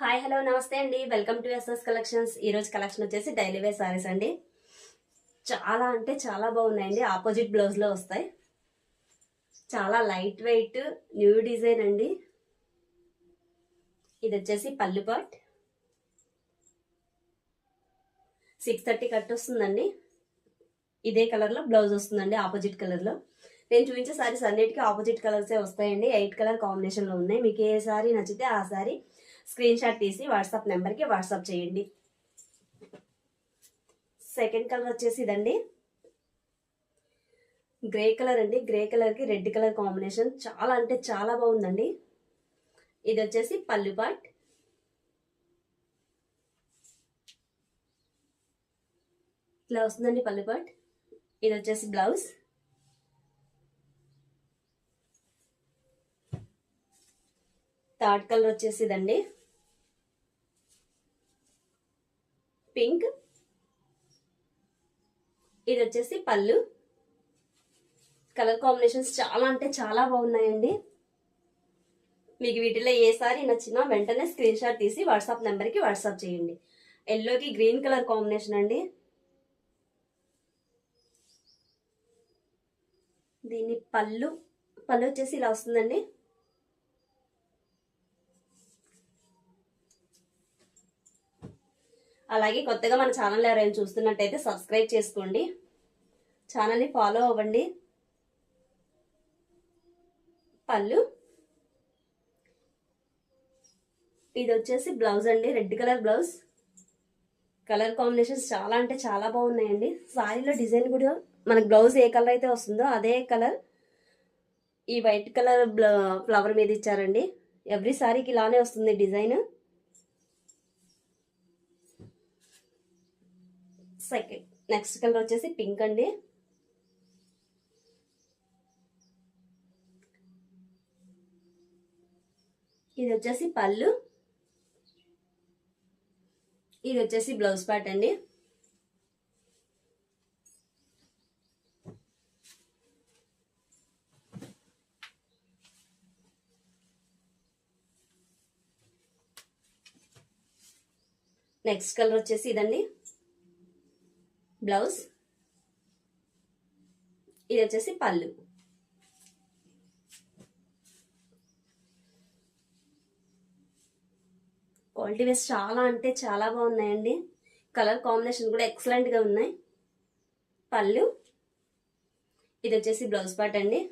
Hi hello నమస్తే అండి. Welcome to SS collections. ఈరోజు కలెక్షన్ వచ్చేసి డైలీ వేర్ సారీస్ అండి. చాలా అంటే చాలా బాగున్నాయండి. ఆపోజిట్ బ్లౌజ్లో వస్తాయి. చాలా లైట్ వెయిట్ న్యూ డిజైన్ అండి. ఇది వచ్చేసి పళ్ళు పాట్ 630 కట్ వస్తుందండి. ఇదే కలర్లో బ్లౌజ్ వస్తుందండి, ఆపోజిట్ కలర్లో. నేను చూపించే సారీస్ అన్నిటికీ ఆపోజిట్ కలర్సే వస్తాయండి. 8 కలర్ కాంబినేషన్లో ఉన్నాయి. మీకు ఏ సారీ నచ్చితే ఆ సారీ స్క్రీన్ షాట్ తీసి వాట్సాప్ నెంబర్కి వాట్సాప్ చేయండి. సెకండ్ కలర్ వచ్చేసి ఇదండి, గ్రే కలర్ అండి. గ్రే కలర్కి రెడ్ కలర్ కాంబినేషన్ చాలా అంటే చాలా బాగుందండి. ఇది వచ్చేసి పళ్ళు పాట్. ఇట్లా వస్తుందండి పళ్ళు పాట్. ఇది వచ్చేసి బ్లౌజ్. థర్డ్ కలర్ వచ్చేసి ఇదండి, పింక్. ఇది వచ్చేసి పళ్ళు. కలర్ కాంబినేషన్స్ చాలా అంటే చాలా బాగున్నాయండి. మీకు వీటిలో ఏ సారీ నచ్చినా వెంటనే స్క్రీన్ షాట్ తీసి వాట్సాప్ నెంబర్కి వాట్సాప్ చేయండి. ఎల్లోకి గ్రీన్ కలర్ కాంబినేషన్ అండి. దీని పళ్ళు వచ్చేసి ఇలా వస్తుందండి. అలాగే కొత్తగా మన ఛానల్ ఎవరైనా చూస్తున్నట్టయితే సబ్స్క్రైబ్ చేసుకోండి, ఛానల్ని ఫాలో అవ్వండి. పళ్ళు. ఇది వచ్చేసి బ్లౌజ్ అండి, red colour blouse. Colour combinations చాలా అంటే చాలా బాగున్నాయండి. సారీలో డిజైన్ కూడా మనకు బ్లౌజ్ ఏ కలర్ అయితే వస్తుందో అదే కలర్ ఈ వైట్ కలర్ ఫ్లవర్ మీద ఇచ్చారండి. ఎవ్రీ సారీకి ఇలానే వస్తుంది డిజైన్. సెకండ్ నెక్స్ట్ కలర్ వచ్చేసి పింక్ అండి. ఇది వచ్చేసి పళ్ళు. ఇది వచ్చేసి బ్లౌజ్ పార్ట్ అండి. నెక్స్ట్ కలర్ వచ్చేసి ఇదండి, బ్లౌజ్. ఇది వచ్చేసి పళ్ళు. క్వాలిటీ వైస్ చాలా అంటే చాలా బాగున్నాయండి. కలర్ కాంబినేషన్ కూడా ఎక్సలెంట్గా ఉన్నాయి. పళ్ళు. ఇది వచ్చేసి బ్లౌజ్ పార్ట్ అండి.